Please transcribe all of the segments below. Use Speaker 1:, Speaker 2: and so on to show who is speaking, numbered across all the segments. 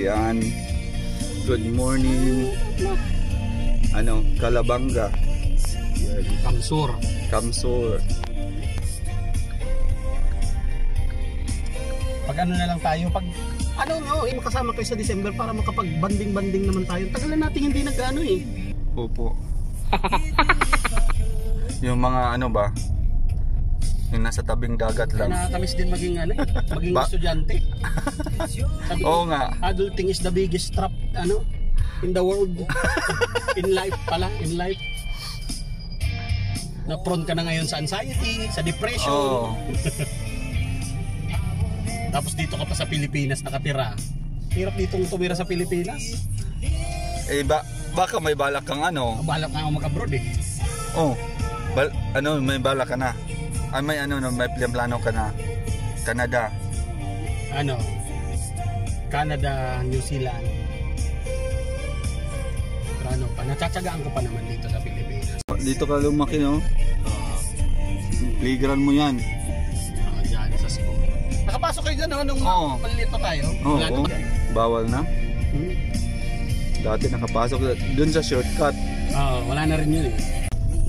Speaker 1: Ayan. Good morning. Ano, Kalabanga. Yan.
Speaker 2: Kamsur.
Speaker 1: Kamsur.
Speaker 2: Pag ano na lang tayo, pag ano no, makasama kayo sa December para makapag-banding-banding naman tayo. Tagal na natin hindi nag-ano eh.
Speaker 1: Opo. Yung mga ano ba? Yung nasa tabing dagat lang.
Speaker 2: Nakakamiss din maging ano, maging estudyante. Sabi
Speaker 1: Oo nga.
Speaker 2: Adulting is the biggest trap ano in the world. In life pala, in life. Na-prone ka na ngayon sa anxiety, sa depression.
Speaker 1: Oo.
Speaker 2: Tapos dito ka pa sa Pilipinas nakatira. Hirap ditong tumira sa Pilipinas.
Speaker 1: Eh baka may balak kang ano?
Speaker 2: Balak nga ako mag-abroad eh.
Speaker 1: Oh. Ano, may balak ka na? Ay, may ano, may plano ka na? Canada.
Speaker 2: Ano? Canada, New Zealand. Pero ano pa, natsatsagaan ko pa naman dito sa Pilipinas.
Speaker 1: Dito ka lumaki, no? Playground mo yan.
Speaker 2: Diyan sa school. Nakapasok kayo dyan, no? Nung maliliit pa tayo.
Speaker 1: Oo. Bawal na? Dati nakapasok dun sa shortcut.
Speaker 2: Wala na rin yun eh.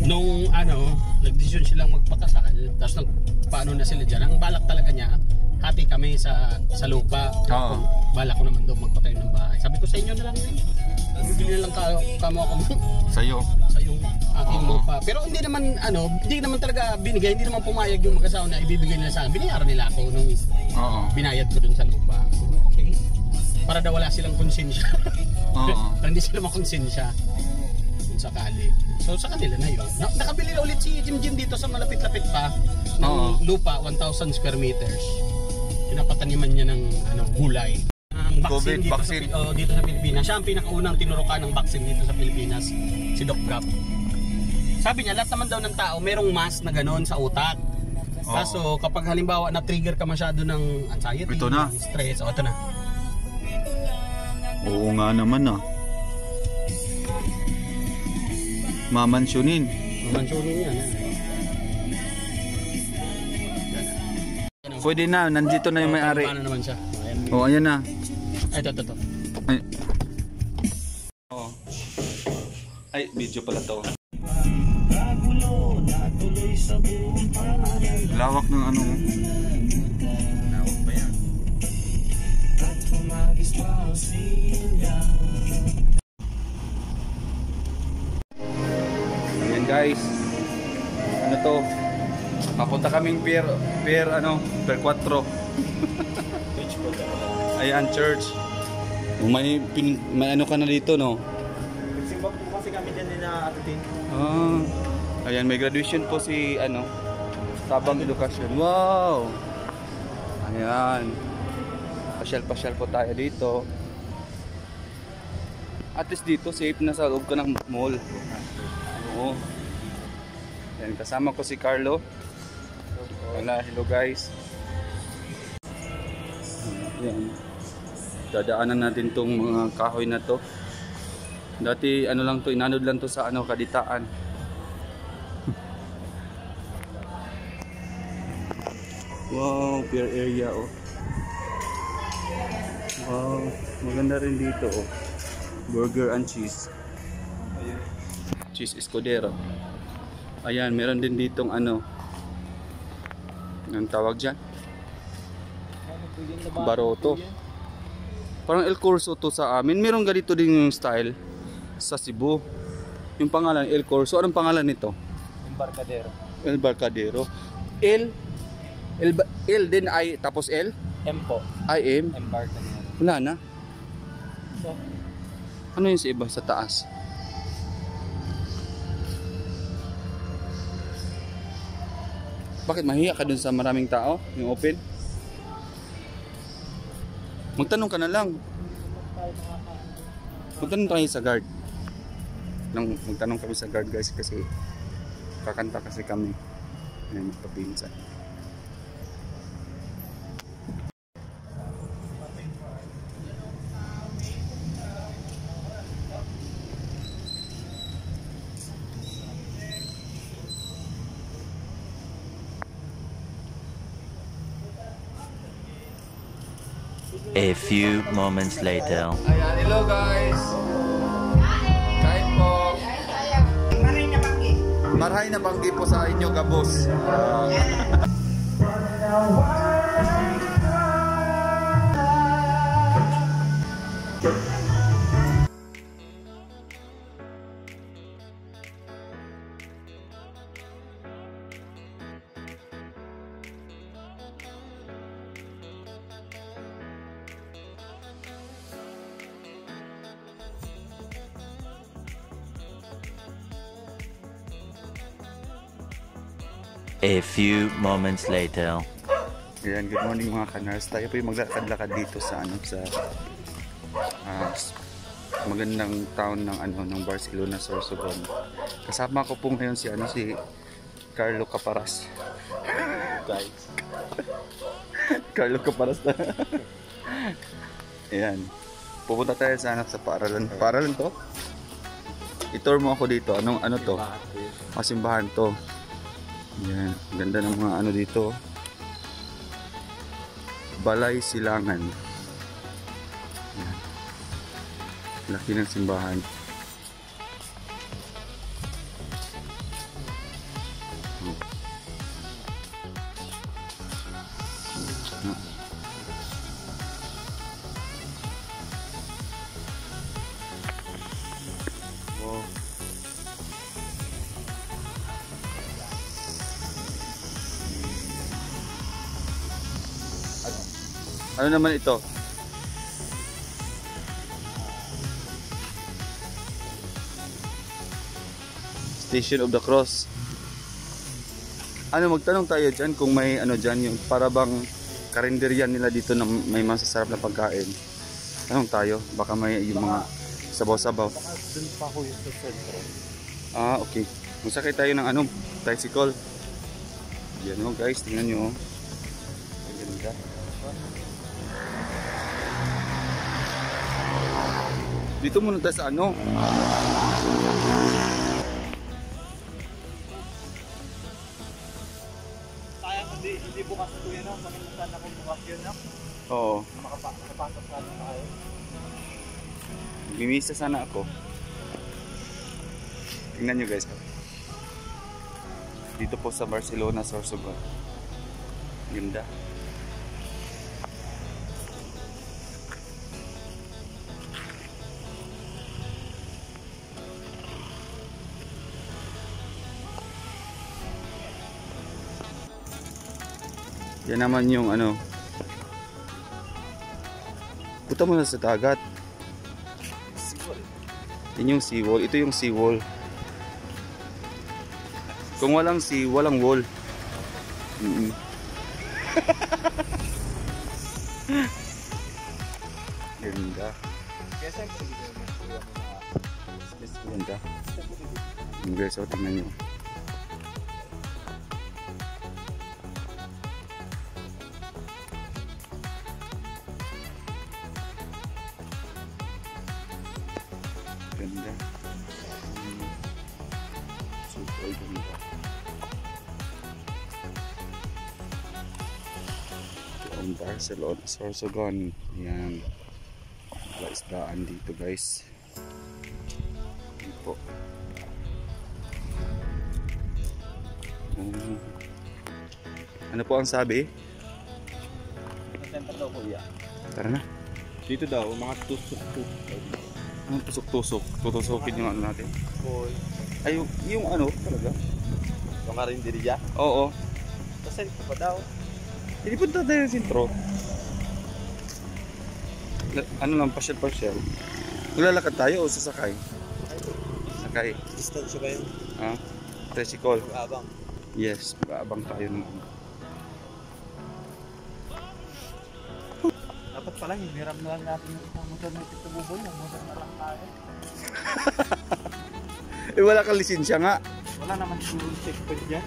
Speaker 2: Nung ano, nagdesisyon silang magpakasal, tapos paano na sila dyan. Ang balak talaga niya, hati kami sa lupa. Balak ko naman doon magpatayo ng bahay. Sabi ko sa inyo na lang yun. Bibili na lang kamo ako
Speaker 1: sa'yo.
Speaker 2: Sa yung aking lupa. Pero hindi naman ano, hindi naman talaga binigay, hindi naman pumayag yung mag-asawa na ibibigay nila sa akin. Binayaran nila ako nung binayad ko doon sa lupa. Okay. Para daw wala silang konsensya. Para hindi sila makonsensya dun sakali. So sa kanila na yun. Nakabili na ulit si Jim dito sa malapit-lapit pa ng lupa, 1,000 square meters. Pinapataniman niya ng ano, gulay. Ang vaccine dito sa Pilipinas. Siya ang pinakaunang tinurukan ng vaccine dito sa Pilipinas, si Doc Gap. Sabi niya, lahat naman daw ng tao merong mass na gano'n sa utak. Kaso kapag halimbawa na-trigger ka masyado ng anxiety, stress, ito na.
Speaker 1: Oo nga naman Mamansyonin.
Speaker 2: Mamansyonin yan.
Speaker 1: Pwede na, nandito na yung may-ari.
Speaker 2: Paano naman siya?
Speaker 1: Ayan na.
Speaker 2: Ito.
Speaker 1: Ay, video pala to. Lawak ng ano. Lawak pa yan. Ayan guys. Ano to? Papunta kaming Pier 4. Ayan, church. May ano ka na dito, no?
Speaker 2: Nagsimba po kasi kami dyan ni na Ate Tin.
Speaker 1: Ayan, may graduation po si Tabang Edukasyon. Wow! Ayan. Pasyal-pasyal po tayo dito. At least dito, safe na sa loob ka ng mall. Oo. Ayan, kasama ko si Carlo. Hello guys. Ayan. Dadaanan natin tong mga kahoy na to. Dati ano lang to, inanod lang to sa Kaditaan. Wow, pier area Wow, maganda rin dito Burger and cheese. Cheese escudero. Ayan, meron din ditong anong tawag dyan? Baroto. Parang El Corso to sa amin. Meron ganito din yung style sa Cebu. Yung pangalan El Corso. Anong pangalan nito? El Barcadero. El din ay tapos L?
Speaker 2: M po.
Speaker 1: I M?
Speaker 2: M Barcadero.
Speaker 1: Wala na. Ano yung sa iba sa taas? Bakit mahiya ka dun sa maraming tao? Yung open? Magtanong ka na lang. Magtanong tayo sa guard. Magtanong kami sa guard guys kasi kakanta kasi kami. Ayan, magpapinsan.
Speaker 3: A few moments later.
Speaker 1: Ayan, hello guys. Kain po. Marhay na banggi po sa inyo, kabos.
Speaker 3: A few moments later.
Speaker 1: Ayan, good morning mga kanars. Tayo po yung maglakad-lakad dito sa magandang town ng Barcelona, Sorsogon. Kasama ko po ngayon si Carlo Caparas. Guys. Carlo Caparas na. Ayan. Pupunta tayo sa paaralan. Paaralan to? I-tour mo ako dito. Ano to? Simbahan to. Yan, ganda ng mga dito. Balay Silangan. Yan. Laki ng simbahan. Wow. Ano naman ito? Station of the Cross. Magtanong tayo dyan kung may dyan yung para bang karinderya nila dito na may masasarap na pagkain. Tanong tayo, baka may yung mga sabaw-sabaw.
Speaker 2: Doon pa ako yung sa sentro.
Speaker 1: Okay. Masakay tayo ng tricycle. Yan guys, tingnan nyo. Ang ganda. Dito muna tayo sa
Speaker 2: Kaya hindi bukas ito yan, Panginoon sana kung bukas yun,
Speaker 1: Oo.
Speaker 2: makapasok sana tayo.
Speaker 1: Mimisa sana ako. Tingnan nyo guys. Dito po sa Barcelona, Sorsogon. Ganda. Yan naman yung punta muna sa dagat. Yan yung seawall. Ito yung seawall. Kung walang walang wall. Ganda. Ganda. Guys, tingnan nyo. Ganda. Super ganda. Ang Barcelona, Sorsogon. Yan. Wala isdaan dito guys. Yan po. Ano po ang sabi?
Speaker 2: Sa sentro daw, kuya.
Speaker 1: Tara na.
Speaker 2: Dito daw, mga tusok-tusok.
Speaker 1: Anong tusok-tusok? Tutusokin yung natin.
Speaker 2: Boy.
Speaker 1: Ay, yung talaga?
Speaker 2: Yung karinderya?
Speaker 1: Oo.
Speaker 2: Sa sentro pa daw.
Speaker 1: Hindi punta tayo ng sentro. Pasyal-pasyal. Maglalakad tayo o sasakay? Sakay.
Speaker 2: Distansya ba yun?
Speaker 1: Tricycle.
Speaker 2: Abang.
Speaker 1: Yes, mag-aabang tayo ng
Speaker 2: Dapat pala, hiniram na lang natin yung isang motor na ito buboy. Motor na lang tayo.
Speaker 1: wala kang lisensya nga.
Speaker 2: Wala naman yung checkpoint dyan.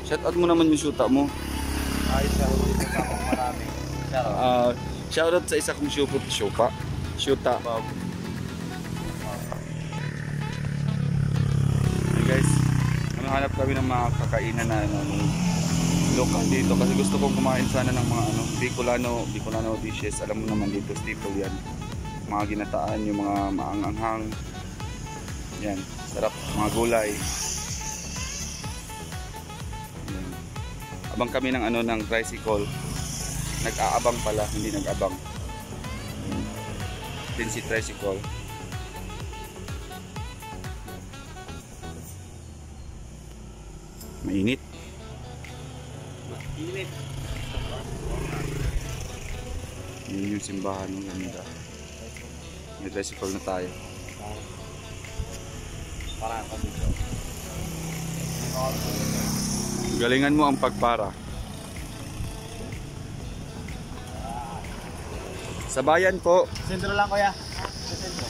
Speaker 1: Shout out mo naman yung shoota mo.
Speaker 2: Ayos ka, ulit na akong marami.
Speaker 1: Shout out sa isa kong shoota. Hey guys, hanap kami ng mga kakainan na local dito kasi gusto kong kumain sana ng mga ano, Bicolano dishes. Alam mo naman dito, staple yan. Mga ginataan, yung mga maanganghang. Yan, sarap, mga gulay. Yan. Abang kami ng ano, ng tricycle. Nag-aabang pala, hindi nag-abang. Din si tricycle. Mainit.
Speaker 2: Init.
Speaker 1: Yun yung simbahan ng ganda. May tricycle na tayo.
Speaker 2: Parang kami dito.
Speaker 1: Galingan mo ang pagpara. Sa bayan po.
Speaker 2: Sentro lang kuya. Sa sentro.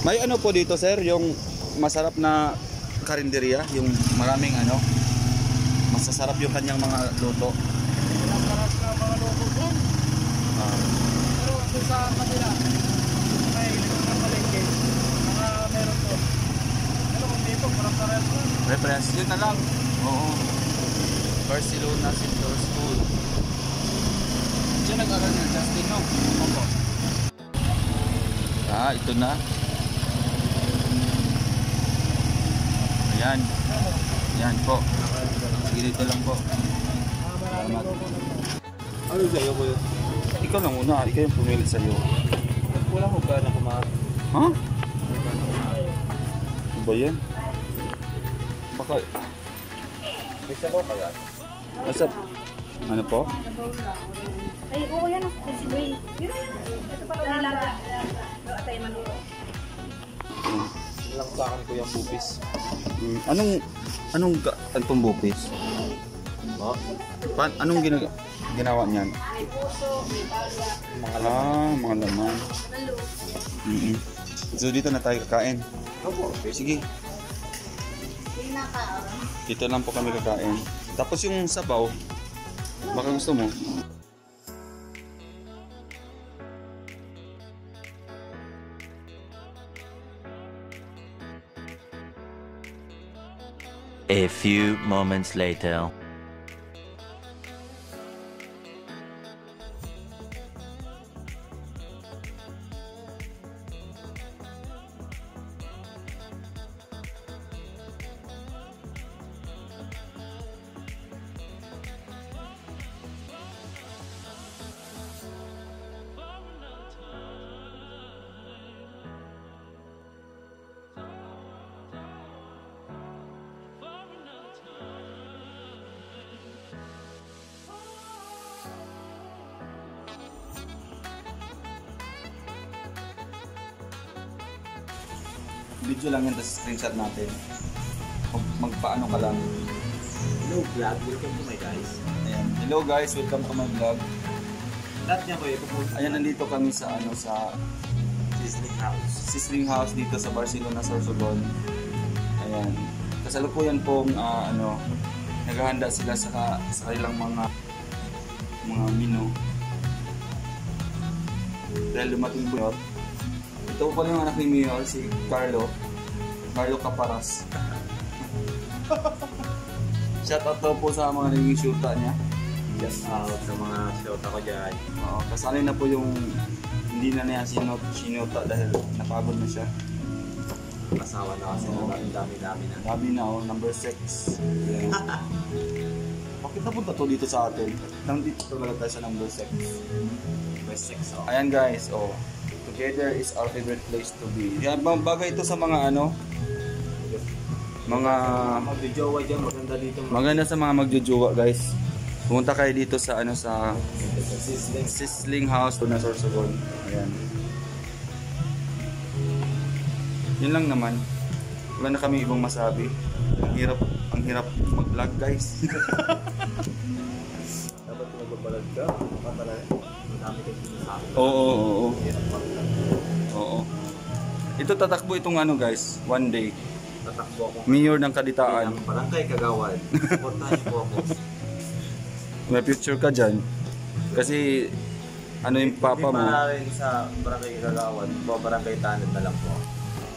Speaker 1: May ano po dito sir, yung masarap na karinderya, yung maraming ano, masasarap yung kanyang mga luto.
Speaker 2: Masarap na mga loko doon. Pero doon sa kanila, may ilong ng palengke, mga meron doon. Pero kung dito, parang parehas doon.
Speaker 1: Reference, yun na lang. Oo. Barcelona Central School. Diyan nag-aral ng Justin, no? Opo. Ito na. Ayan. Ayan po. Sige, dito lang po. Salamat.
Speaker 2: Ano sa'yo ko yun?
Speaker 1: Ikaw lang muna. Ikaw yung pumili sa'yo.
Speaker 2: Wala ko ba na kumakas?
Speaker 1: Ha? Ano ba yan? Baka...
Speaker 2: May sabaw kaya?
Speaker 1: Asap. Ano po?
Speaker 4: Ay, oo yan. Si Dwayne. Ito pa lang nilaga. Atay manuro.
Speaker 2: Ilang sa akin ko yung bupis.
Speaker 1: Anong bupis?
Speaker 2: Oh?
Speaker 1: Anong ginawa niyan?
Speaker 4: May puso, may baga.
Speaker 1: Mga laman.
Speaker 4: Malo.
Speaker 1: So dito na tayo kakain.
Speaker 2: Okay.
Speaker 1: Sige,
Speaker 4: Pinaka.
Speaker 1: dito lang po kami kakain. Tapos yung sabaw, baka gusto mo.
Speaker 3: A few moments later.
Speaker 1: Video lang yan, tapos screenshot natin. Magpaano ka lang.
Speaker 2: Hello vlog, welcome to my guys.
Speaker 1: Ayan. Hello guys, welcome to my vlog.
Speaker 2: Lahat niya ko ipupunta
Speaker 1: Ayan, nandito kami sa sa
Speaker 2: Sizzling House.
Speaker 1: Sizzling House dito sa Barcelona, Sorsogon. Ayan. Kasalukuyan pong naghahanda sila sa kanilang mga menu. Dahil dumating po yun. Ito po pala yung anak ni Mayor, si Carlo Caparas. Shout out daw po sa mga naging shoota niya.
Speaker 2: Shout out sa mga shoota ko dyan.
Speaker 1: Oo, kasali na po yung hindi na niya sinuta dahil napagod na siya.
Speaker 2: Asawa na kasi dami na.
Speaker 1: Dami na, number 6. Yeah. Bakit napunta to dito sa atin? Nandito talaga tayo sa number 6.
Speaker 2: Number 6 oh.
Speaker 1: Ayan guys, together is our favorite place to be. Yan, bagay ito sa mga
Speaker 2: Magjojowa dyan, maganda dito.
Speaker 1: maganda sa mga magjojowa guys. Pumunta kayo dito sa sa Sizzling House na Sorsogon. Ayan. Yun lang naman. Wala na kami ibang masabi. Ang hirap mag-vlog guys.
Speaker 2: Dapat magbabalad ka, matala. Madami kayo sinasabi.
Speaker 1: Oo. Ito tatakbo itong guys, one day.
Speaker 2: Tatakbo ako.
Speaker 1: Mayor ng Kaditaan.
Speaker 2: Ang Barangay Kagawad. Supportahan niyo po ako.
Speaker 1: May future ka dyan. Kasi yung papa mo.
Speaker 2: Hindi pa rin sa Barangay Kagawad, po Barangay Tanit na lang po.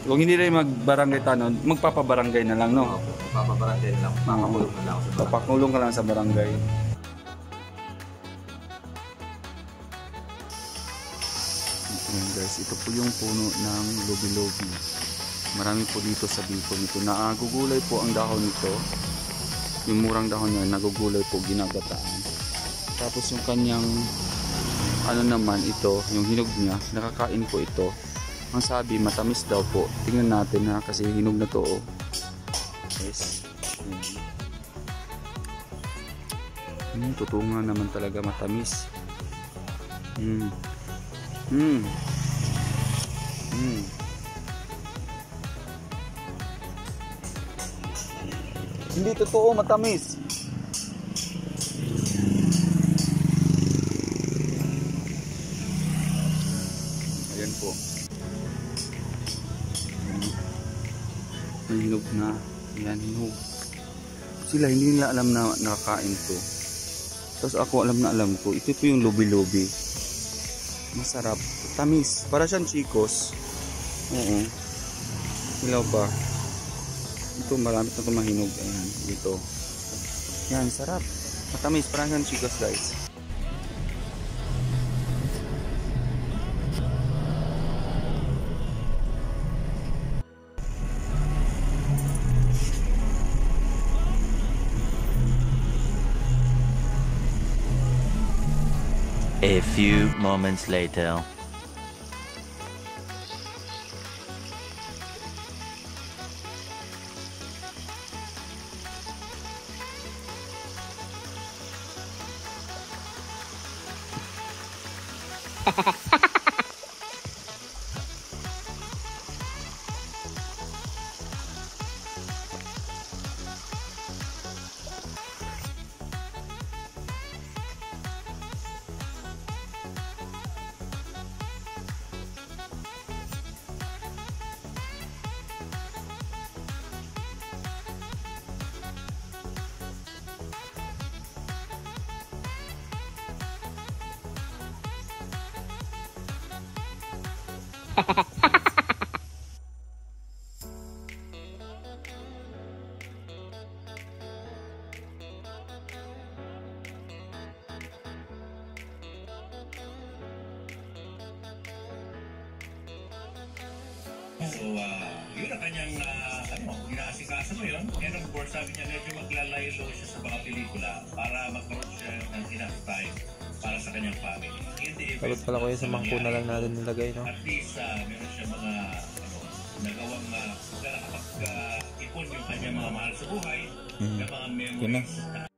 Speaker 1: Kung hindi rin magbarangay tanong, magpapabarangay na lang, no?
Speaker 5: Papabarangay na lang. Papakulong na lang ako sa barangay.
Speaker 1: Papakulong ka lang sa barangay. Ayan guys, ito po yung puno ng lobi-lobi. Marami po dito sa Bicol nito. Nagugulay po ang dahon nito. Yung murang dahon niya, nagugulay po, ginagataan. Tapos yung kanyang, ano naman ito, yung hinog niya, nakakain po ito. Ang sabi, matamis daw po. Tingnan natin ha, kasi hinog na to. Oh. Yes. Totoo nga naman talaga matamis. Hindi totoo matamis. Ayan po. May hinog na. Ayan, hinog. Sila hindi nila alam na nakakain to. Tapos ako alam na alam ko. Ito po yung lobi-lobi. Masarap. Tamis. Para siyang chicos. Oo. Hilaw pa. Ito marami na ito mahinog. Ayan. Dito. Yan. Sarap. Matamis. Parang siyang chicos guys.
Speaker 3: A few moments later.
Speaker 6: So, yun ang kanyang, inaasikaso mo yun. And of course, sabi niya, medyo maglalaylo siya sa mga pelikula para magkaroon siya ng enough time para sa kanyang family.
Speaker 5: Dapat pala kuya sa mangko na lang natin nilagay, no?
Speaker 6: At least, meron siya mga, nagawang, nakapag-ipon yung kanyang mga mahal sa buhay, na mga memories.